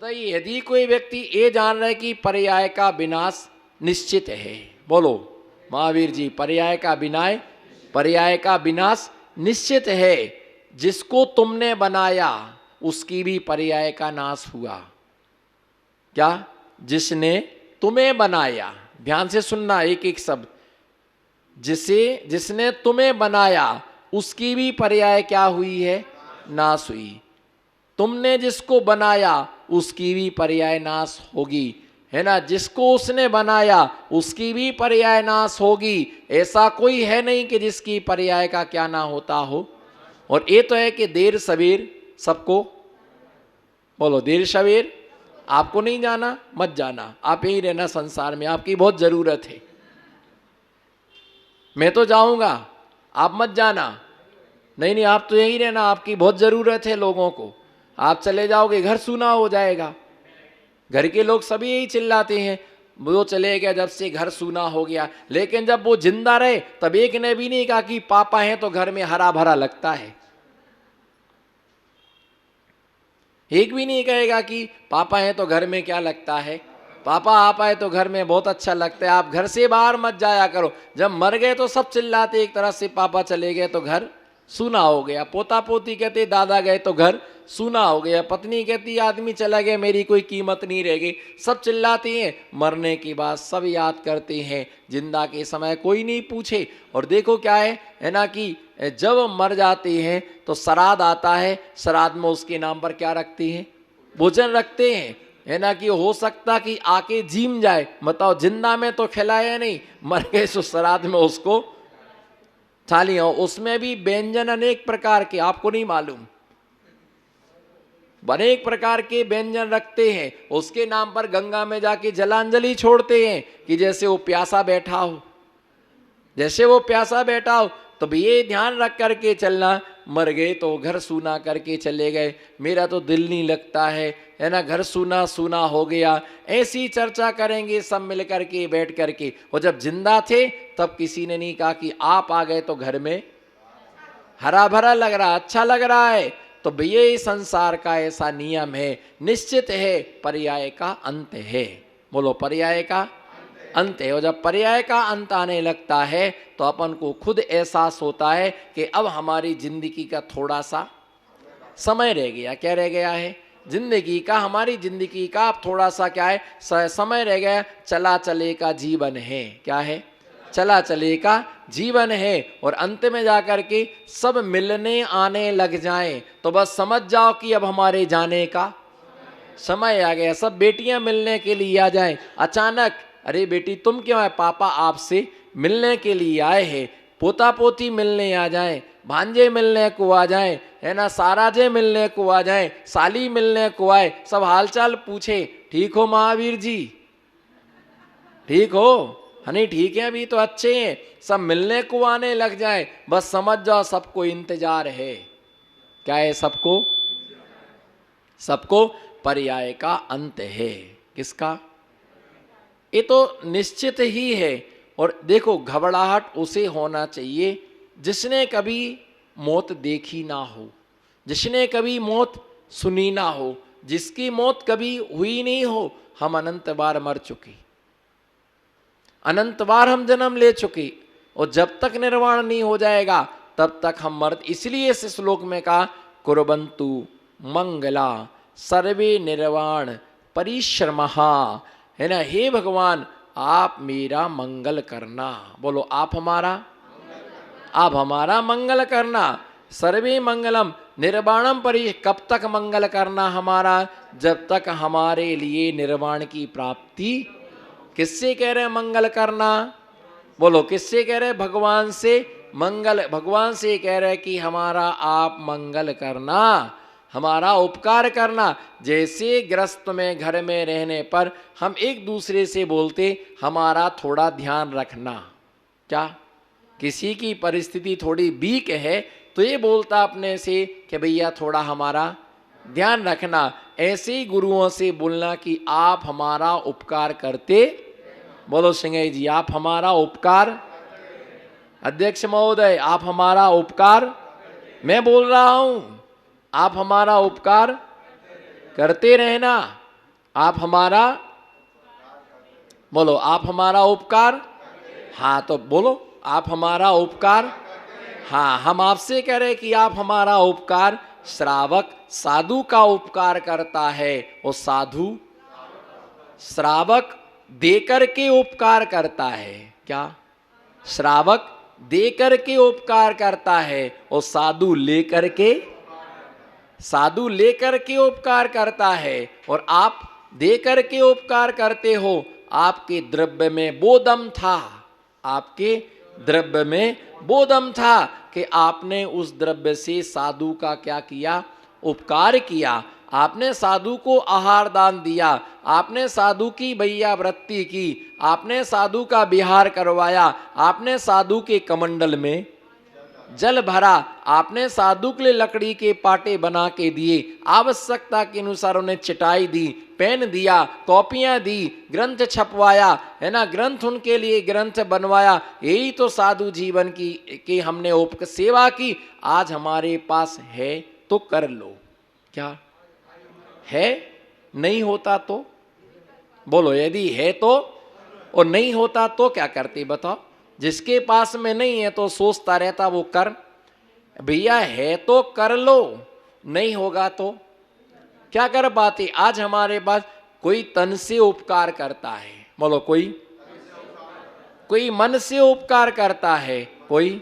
बताइए, यदि कोई व्यक्ति ये जान रहा है कि पर्याय का विनाश निश्चित है, बोलो महावीर जी, पर्याय का विनाश निश्चित है, जिसको तुमने बनाया उसकी भी पर्याय का नाश हुआ। क्या? जिसने तुम्हें बनाया, ध्यान से सुनना एक एक शब्द, जिसने तुम्हें बनाया उसकी भी पर्याय क्या हुई है? नाश हुई। तुमने जिसको बनाया उसकी भी पर्याय नाश होगी, है ना। जिसको उसने बनाया उसकी भी पर्याय नाश होगी। ऐसा कोई है नहीं कि जिसकी पर्याय का क्या ना होता हो। और ये तो है कि देर सवेर सबको, बोलो देर सवेर, आपको नहीं जाना मत जाना, आप यही रहना संसार में, आपकी बहुत जरूरत है। मैं तो जाऊंगा, आप मत जाना, नहीं आप तो यही रहना, आपकी बहुत जरूरत है लोगों को। आप चले जाओगे घर सूना हो जाएगा। घर के लोग सभी यही चिल्लाते हैं, वो चले गया जब से घर सूना हो गया। लेकिन जब वो जिंदा रहे तब एक ने भी नहीं कहा कि पापा हैं तो घर में हरा भरा लगता है। एक भी नहीं कहेगा कि पापा हैं तो घर में क्या लगता है, पापा आप आए तो घर में बहुत अच्छा लगता है, आप घर से बाहर मत जाया करो। जब मर गए तो सब चिल्लाते एक तरह से, पापा चले गए तो घर सूना हो गया। पोता पोती कहते दादा गए तो घर सूना हो गया। पत्नी कहती आदमी चला गया मेरी कोई कीमत नहीं रह गई। सब चिल्लाते हैं, मरने की बात सब याद करते हैं, जिंदा के समय कोई नहीं पूछे। और देखो क्या है ना, कि जब मर जाते हैं तो श्राद्ध आता है, श्राद्ध में उसके नाम पर क्या रखते हैं? भोजन रखते हैं, है ना। कि हो सकता कि आके जीम जाए, बताओ जिंदा में तो खिलाया नहीं, मर गए तो श्राद्ध में उसको थालियां। उसमें भी व्यंजन अनेक प्रकार के, आपको नहीं मालूम, अनेक प्रकार के व्यंजन रखते हैं। उसके नाम पर गंगा में जाके जलांजलि छोड़ते हैं कि जैसे वो प्यासा बैठा हो, जैसे वो प्यासा बैठा हो। तो भी ये ध्यान रख करके चलना, मर गए तो घर सूना करके चले गए, मेरा तो दिल नहीं लगता है ना, घर सूना सूना हो गया। ऐसी चर्चा करेंगे सब मिल करके बैठ करके। और जब जिंदा थे तब किसी ने नहीं कहा कि आप आ गए तो घर में हरा भरा लग रहा, अच्छा लग रहा है। तो भैया ये संसार का ऐसा नियम है, निश्चित है, पर्याय का अंत है। बोलो पर्याय का अंत है। और जब पर्याय का अंत आने लगता है तो अपन को खुद एहसास होता है कि अब हमारी जिंदगी का थोड़ा सा समय रह गया। क्या रह गया है? जिंदगी का, हमारी जिंदगी का अब थोड़ा सा क्या है? समय रह गया। चला चले का जीवन है। क्या है? चला चले का जीवन है। और अंत में जाकर के सब मिलने आने लग जाएं तो बस समझ जाओ कि अब हमारे जाने का समय आ गया। सब बेटियां मिलने के लिए आ जाएं। अचानक, अरे बेटी तुम क्यों आए? पापा आपसे मिलने के लिए आए हैं। पोता पोती मिलने आ जाएं, भांजे मिलने को आ जाएं, है ना, साराजे मिलने को आ जाएं, साली मिलने को आए, सब हालचाल पूछे, ठीक हो महावीर जी, ठीक हो? नहीं ठीक है, अभी तो अच्छे हैं। सब मिलने को आने लग जाए, बस समझ जाओ सबको इंतजार है। क्या है? सबको पर्याय का अंत है। किसका? ये तो निश्चित ही है। और देखो, घबराहट उसे होना चाहिए जिसने कभी मौत देखी ना हो, जिसने कभी मौत सुनी ना हो, जिसकी मौत कभी हुई नहीं हो। हम अनंत बार मर चुके, अनंत बार हम जन्म ले चुके, और जब तक निर्वाण नहीं हो जाएगा तब तक हम मर्द। इसलिए इस श्लोक में कहा कुर्वन्तु मंगला सर्वे निर्वाण परिश्रमहा, है ना। हे भगवान आप मेरा मंगल करना। बोलो आप हमारा मंगल करना। सर्वे मंगलम निर्वाणम परि, कब तक मंगल करना हमारा? जब तक हमारे लिए निर्वाण की प्राप्ति। किससे कह रहे हैं मंगल करना? बोलो किससे कह रहे हैं? भगवान से मंगल, भगवान से कह रहे हैं कि हमारा आप मंगल करना, हमारा उपकार करना। जैसे ग्रस्त में घर में रहने पर हम एक दूसरे से बोलते हमारा थोड़ा ध्यान रखना। क्या? किसी की परिस्थिति थोड़ी वीक है तो ये बोलता अपने से कि भैया थोड़ा हमारा ध्यान रखना। ऐसे ही गुरुओं से बोलना कि आप हमारा उपकार करते। बोलो सिंह जी आप हमारा उपकार। अध्यक्ष महोदय आप हमारा उपकार। मैं बोल रहा हूं आप हमारा उपकार करते रहना। आप हमारा, बोलो आप हमारा उपकार, हाँ तो बोलो आप हमारा उपकार, हाँ हम आपसे कह रहे कि आप हमारा उपकार, श्रावक साधु का उपकार करता है, और साधु श्रावक देकर के उपकार करता है। क्या? श्रावक देकर के उपकार करता है और साधु लेकर के, साधु लेकर के उपकार करता है, और आप देकर के उपकार करते हो। आपके द्रव्य में वो दम था, आपके द्रव्य में वो दम था कि आपने उस द्रव्य से साधु का क्या किया? उपकार किया। आपने साधु को आहार दान दिया, आपने साधु की भैया वृत्ति की, आपने साधु का विहार करवाया, आपने साधु के कमंडल में जल भरा, आपने साधु के लिए लकड़ी के पाटे बना के दिए, आवश्यकता के अनुसार उन्हें चटाई दी, पेन दिया, कॉपियां दी, ग्रंथ छपवाया, है ना, ग्रंथ उनके लिए ग्रंथ बनवाया। यही तो साधु जीवन की हमने सेवा की। आज हमारे पास है तो कर लो, क्या है? नहीं होता तो बोलो, यदि है तो, और नहीं होता तो क्या करते बताओ? जिसके पास में नहीं है तो सोचता रहता वो कर, भैया है तो कर लो, नहीं होगा तो क्या कर पाते? आज हमारे पास कोई तन से उपकार करता है, बोलो कोई मन से उपकार करता है, कोई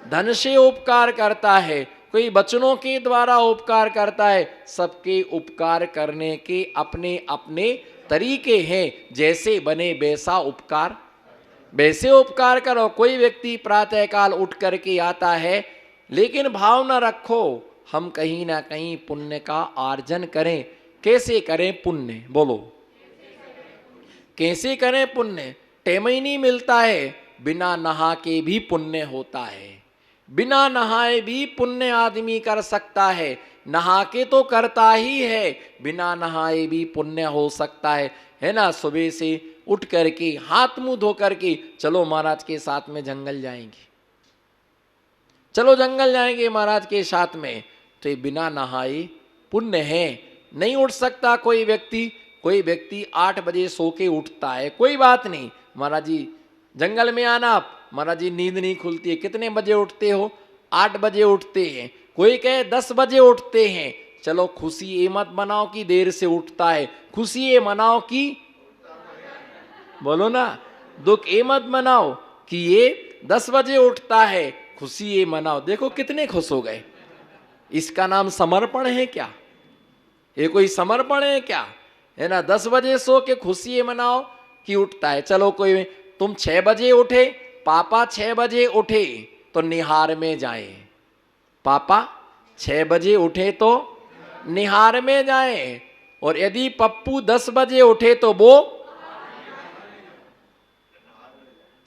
धन से उपकार करता है, कोई वचनों के द्वारा उपकार करता है। सबके उपकार करने के अपने अपने तरीके हैं, जैसे बने वैसा उपकार, वैसे उपकार करो। कोई व्यक्ति प्रातःकाल उठ करके आता है, लेकिन भाव न रखो हम कहीं ना कहीं पुण्य का आर्जन करें। कैसे करें पुण्य? बोलो कैसे करें पुण्य? टेम ही नहीं मिलता है। बिना नहा के भी पुण्य होता है, बिना नहाए भी पुण्य आदमी कर सकता है। नहा के तो करता ही है, बिना नहाए भी पुण्य हो सकता है ना। सुबह से उठ करके हाथ मुंह धो करके चलो महाराज के साथ में जंगल जाएंगे, चलो जंगल जाएंगे महाराज के साथ में, तो ये बिना नहाए पुण्य है। नहीं उठ सकता कोई व्यक्ति 8 बजे सो के उठता है, कोई बात नहीं, महाराज जी जंगल में आना आप, महाराज जी नींद नहीं खुलती है। कितने बजे उठते हो? 8 बजे उठते हैं। कोई कहे 10 बजे उठते हैं, चलो खुशी ये मत मनाओ कि देर से उठता है, खुशी ये मनाओ कि, बोलो ना, दुख ये मत मनाओ कि ये 10 बजे उठता है, खुशी ये मनाओ। देखो कितने खुश हो गए। इसका नाम समर्पण है क्या? ये कोई समर्पण है क्या? है ना। 10 बजे सो के खुशी ये मनाओ कि उठता है। चलो कोई, तुम 6 बजे उठे, पापा 6 बजे उठे तो निहार में जाए, पापा 6 बजे उठे तो निहार में जाए। और यदि पप्पू 10 बजे उठे तो वो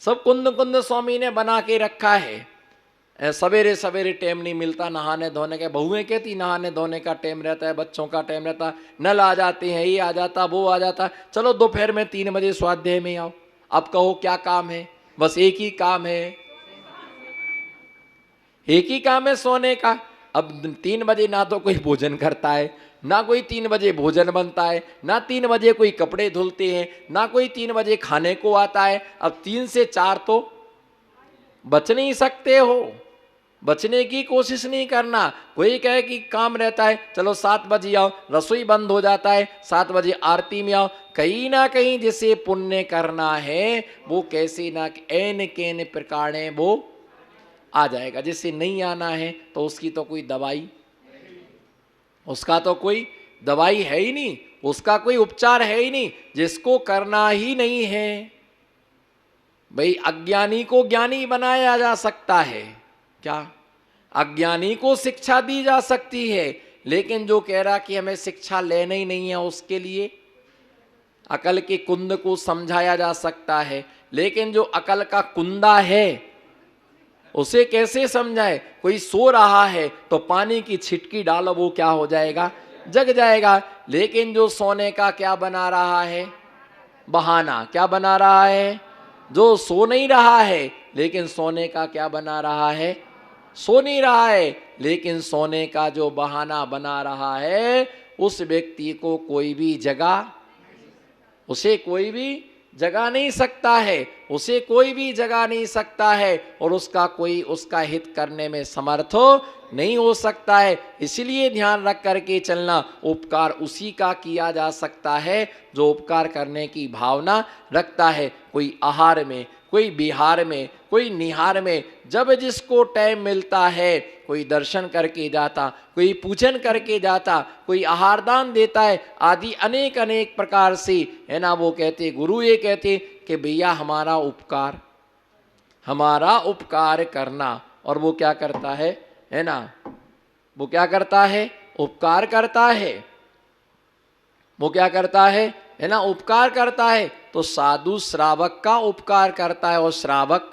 सब कुंद कुंद स्वामी ने बना के रखा है। सवेरे सवेरे टाइम नहीं मिलता नहाने धोने के। बहुएं कहती नहाने धोने का टाइम रहता है, बच्चों का टाइम रहता है, नल आ जाते हैं, ये आ जाता वो आ जाता। चलो दोपहर में 3 बजे स्वाध्याय में आओ। अब कहो क्या काम है? बस एक ही काम है, एक ही काम है सोने का। अब 3 बजे ना तो कोई भोजन करता है, ना कोई 3 बजे भोजन बनता है, ना 3 बजे कोई कपड़े धुलते हैं, ना कोई 3 बजे खाने को आता है। अब 3 से 4 तो बच नहीं सकते हो, बचने की कोशिश नहीं करना। कोई कहे कि काम रहता है, चलो 7 बजे आओ, रसोई बंद हो जाता है, 7 बजे आरती में आओ। कहीं ना कहीं जिसे पुण्य करना है वो कैसे ना ऐन कैन प्रकार वो आ जाएगा। जिसे नहीं आना है तो उसकी तो कोई दवाई, उसका तो कोई दवाई है ही नहीं, उसका कोई उपचार है ही नहीं। जिसको करना ही नहीं है, भाई अज्ञानी को ज्ञानी बनाया जा सकता है क्या? अज्ञानी को शिक्षा दी जा सकती है, लेकिन जो कह रहा कि हमें शिक्षा लेना ही नहीं है, उसके लिए अकल के कुंद को समझाया जा सकता है। लेकिन जो अकल का कुंदा है उसे कैसे समझाए? कोई सो रहा है तो पानी की छिटकी डालो, वो क्या हो जाएगा? जग जाएगा। लेकिन जो सोने का क्या बना रहा है? बहाना। क्या बना रहा है? जो सो नहीं रहा है लेकिन सोने का क्या बना रहा है? सो नहीं रहा है लेकिन सोने का जो बहाना बना रहा है, उस व्यक्ति को कोई भी जगह उसे कोई भी जगा नहीं सकता है, उसे कोई भी जगा नहीं सकता है और उसका कोई उसका हित करने में समर्थ नहीं हो सकता है। इसलिए ध्यान रख करके चलना, उपकार उसी का किया जा सकता है जो उपकार करने की भावना रखता है। कोई आहार में, कोई विहार में, कोई निहार में, जब जिसको टाइम मिलता है कोई दर्शन करके जाता, कोई पूजन करके जाता, कोई आहार दान देता है, आदि अनेक अनेक प्रकार से, है ना। वो कहते, गुरु ये कहते कि भैया हमारा उपकार करना। और वो क्या करता है ना, वो क्या करता है, उपकार करता है। वो क्या करता है ना, उपकार करता है। तो साधु श्रावक का उपकार करता है और श्रावक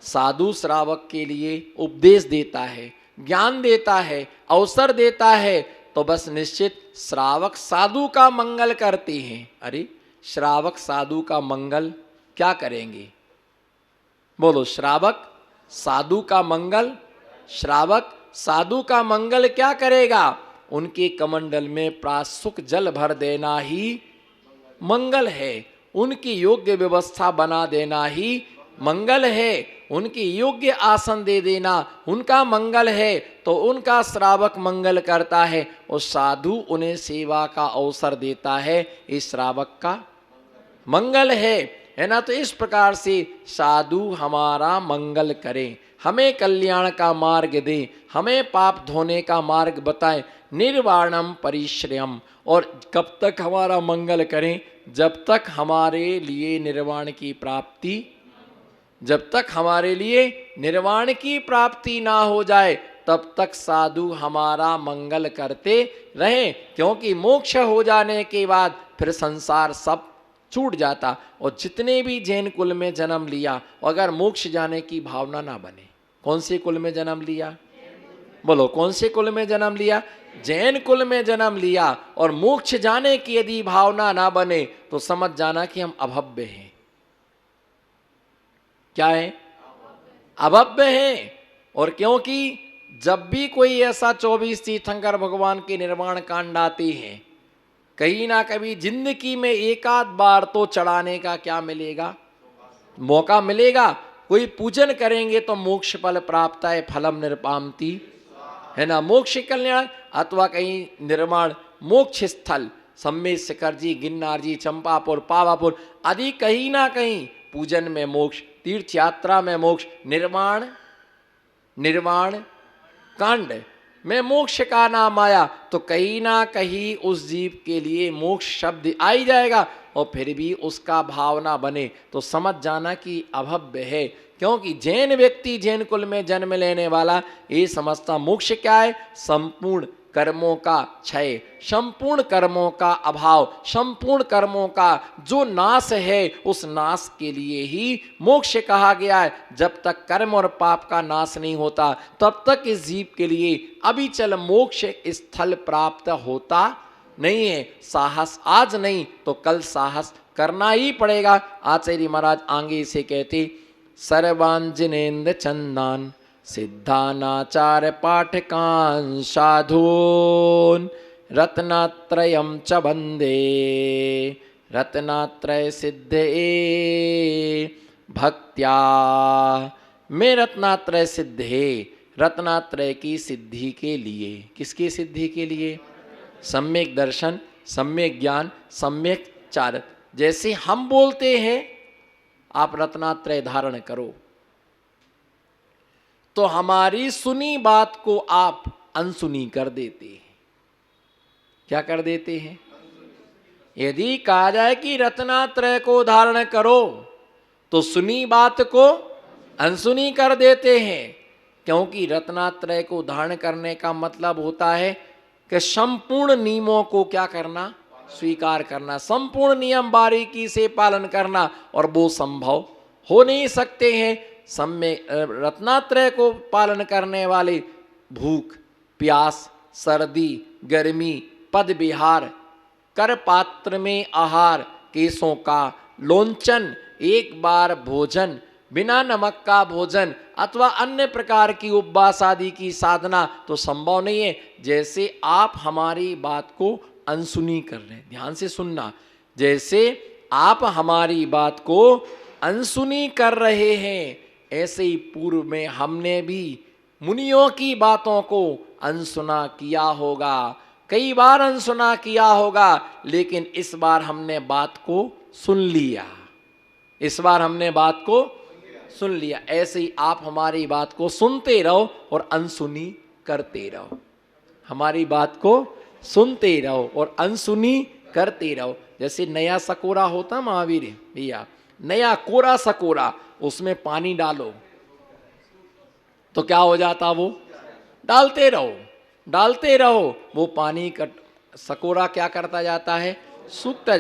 साधु श्रावक के लिए उपदेश देता है, ज्ञान देता है, अवसर देता है। तो बस निश्चित श्रावक साधु का मंगल करते हैं। अरे श्रावक साधु का मंगल क्या करेंगे, बोलो। श्रावक साधु का मंगल, श्रावक साधु का मंगल क्या करेगा, उनके कमंडल में प्राशुक जल भर देना ही मंगल है, उनकी योग्य व्यवस्था बना देना ही मंगल है, उनकी योग्य आसन दे देना उनका मंगल है। तो उनका श्रावक मंगल करता है और साधु उन्हें सेवा का अवसर देता है, इस श्रावक का मंगल है ना। तो इस प्रकार से साधु हमारा मंगल करें, हमें कल्याण का मार्ग दे, हमें पाप धोने का मार्ग बताएं, निर्वाणम परिश्रयम। और कब तक हमारा मंगल करें, जब तक हमारे लिए निर्वाण की प्राप्ति, जब तक हमारे लिए निर्वाण की प्राप्ति ना हो जाए तब तक साधु हमारा मंगल करते रहें। क्योंकि मोक्ष हो जाने के बाद फिर संसार सब छूट जाता। और जितने भी जैन कुल में जन्म लिया, अगर मोक्ष जाने की भावना ना बने, कौन से कुल में जन्म लिया, बोलो कौन से कुल में जन्म लिया, जैन कुल में जन्म लिया, और मोक्ष जाने की यदि भावना ना बने तो समझ जाना कि हम अभव्य हैं। क्या है, अभव्य हैं। और क्योंकि जब भी कोई ऐसा 24 तीर्थंकर भगवान के निर्वाण कांड आते हैं, कहीं ना कभी जिंदगी में एक आध बार तो चढ़ाने का क्या मिलेगा, मौका मिलेगा। कोई पूजन करेंगे तो मोक्ष फल प्राप्त है, फलम निरपामति, है ना, मोक्ष कल्याण। अथवा कहीं निर्माण मोक्ष स्थल, सम्मेद शिखर जी, गिरनार जी, चंपापुर, पावापुर आदि, कहीं ना कहीं पूजन में मोक्ष, तीर्थ यात्रा में मोक्ष, निर्वाण कांड में मोक्ष का नाम आया तो कहीं ना कहीं उस जीव के लिए मोक्ष शब्द आ ही जाएगा। और फिर भी उसका भावना बने तो समझ जाना कि अभव्य है। क्योंकि जैन व्यक्ति, जैन कुल में जन्म लेने वाला ये समझता मोक्ष क्या है, संपूर्ण कर्मों का क्षय, संपूर्ण कर्मों का अभाव, संपूर्ण कर्मों का जो नाश है, उस नाश के लिए ही मोक्ष कहा गया है। जब तक कर्म और पाप का नाश नहीं होता तब तक इस जीव के लिए अविचल मोक्ष स्थल प्राप्त होता नहीं है। साहस आज नहीं तो कल साहस करना ही पड़ेगा। आचार्य महाराज आगे से कहते, सर्वांजनेन्द्र चंदान सिद्धानाचार पाठकान साधून रत्नात्रयम च वंदे रत्नात्रय सिद्धे भक्त्या। मैं रत्नात्रय सिद्ध है, रत्नात्रय की सिद्धि के लिए। किसकी सिद्धि के लिए, सम्यक दर्शन, सम्यक ज्ञान, सम्यक चार। जैसे हम बोलते हैं आप रत्नात्रय धारण करो, तो हमारी सुनी बात को आप अनसुनी कर देते हैं। क्या कर देते हैं, यदि कहा जाए कि रत्नात्रय को धारण करो तो सुनी बात को अनसुनी कर देते हैं। क्योंकि रत्नात्रय को धारण करने का मतलब होता है कि संपूर्ण नियमों को क्या करना, स्वीकार करना, संपूर्ण नियम बारीकी से पालन करना। और वो संभव हो नहीं सकते हैं। सम्यक रत्नात्रय को पालन करने वाले भूख, प्यास, सर्दी, गर्मी, पद विहार, कर पात्र में आहार, केसों का लोंचन, एक बार भोजन, बिना नमक का भोजन अथवा अन्य प्रकार की उपवास आदि की साधना तो संभव नहीं है। जैसे आप हमारी बात को अनसुनी कर रहे हैं, ध्यान से सुनना। जैसे आप हमारी बात को अनसुनी कर रहे हैं, ऐसे ही पूर्व में हमने भी मुनियों की बातों को अनसुना किया होगा, कई बार अनसुना किया होगा, लेकिन इस बार हमने बात को सुन लिया, इस बार हमने बात को सुन लिया। ऐसे ही आप हमारी बात को सुनते रहो और अनसुनी करते रहो, हमारी बात को सुनते रहो और अनसुनी करते रहो। जैसे नया सकोरा होता महावीर भैया, नया कोरा सकोरा, उसमें पानी डालो तो क्या हो जाता, वो डालते रहो डालते रहो, वो पानी का सकोरा क्या करता जाता है, सूखता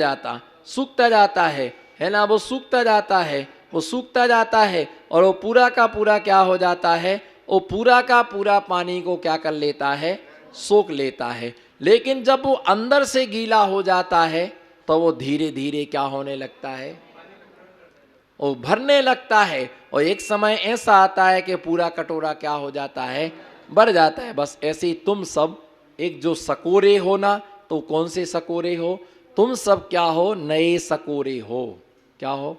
जाता है ना, वो सूखता जाता है, वो सूखता जाता है और वो पूरा का पूरा क्या हो जाता है, वो पूरा का पूरा पानी को क्या कर लेता है, सोख लेता है। लेकिन जब वो अंदर से गीला हो जाता है तो वो धीरे धीरे क्या होने लगता है, वो भरने लगता है और एक समय ऐसा आता है कि पूरा कटोरा क्या हो जाता है, भर जाता है। बस ऐसे ही तुम सब एक जो सकोरे हो ना, तो कौन से सकोरे हो, तुम सब क्या हो, नए सकोरे हो। क्या हो,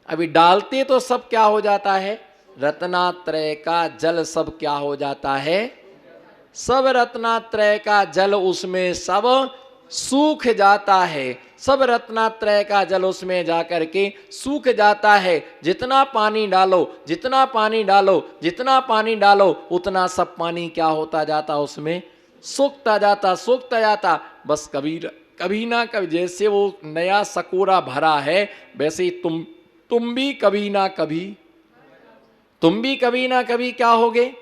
अभी डालते तो सब क्या हो जाता है, रत्नात्रय का जल सब क्या हो जाता है, सब रत्नात्रय का जल उसमें सब सूख जाता है, सब रत्नात्रय का जल उसमें जाकर के सूख जाता है। जितना पानी डालो जितना पानी डालो जितना पानी डालो उतना सब पानी क्या होता जाता, उसमें सूखता जाता। बस कभी ना कभी जैसे वो नया सकोरा भरा है, वैसे ही तुम भी कभी ना कभी क्या होगे,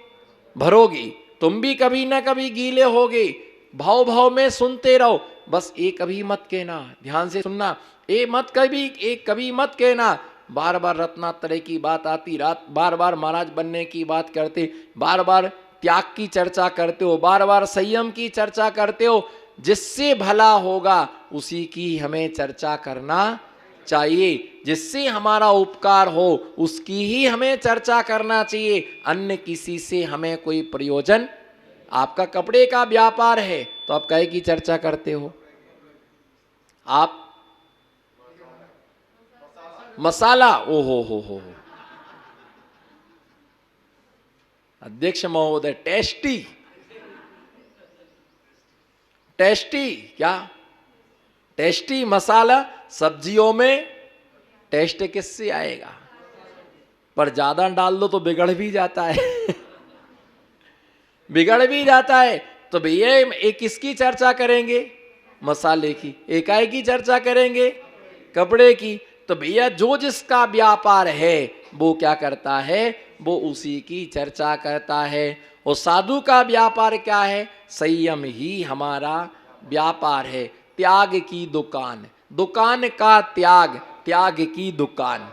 भरोगे, तुम भी कभी ना कभी गीले होगे। भाव में सुनते रहो, बस एक कभी मत कहना, ध्यान से सुनना, कभी मत कहना। बार बार रत्नात्रय की बात आती, बार बार महाराज बनने की बात करते, बार बार त्याग की चर्चा करते हो, बार बार संयम की चर्चा करते हो। जिससे भला होगा उसी की हमें चर्चा करना चाहिए, जिससे हमारा उपकार हो उसकी ही हमें चर्चा करना चाहिए, अन्य किसी से हमें कोई प्रयोजन। आपका कपड़े का व्यापार है तो आप काहे की चर्चा करते हो, आप मसाला, ओ हो अध्यक्ष महोदय, टेस्टी क्या, टेस्टी मसाला, सब्जियों में टेस्ट किससे आएगा, पर ज्यादा डाल दो तो बिगड़ भी जाता है। तो भैया एक किसकी चर्चा करेंगे, मसाले की, एकाई की चर्चा करेंगे, कपड़े की। तो भैया जो जिसका व्यापार है वो क्या करता है, वो उसी की चर्चा करता है। और साधु का व्यापार क्या है, संयम ही हमारा व्यापार है। त्याग की दुकान, दुकान का त्याग, त्याग की दुकान।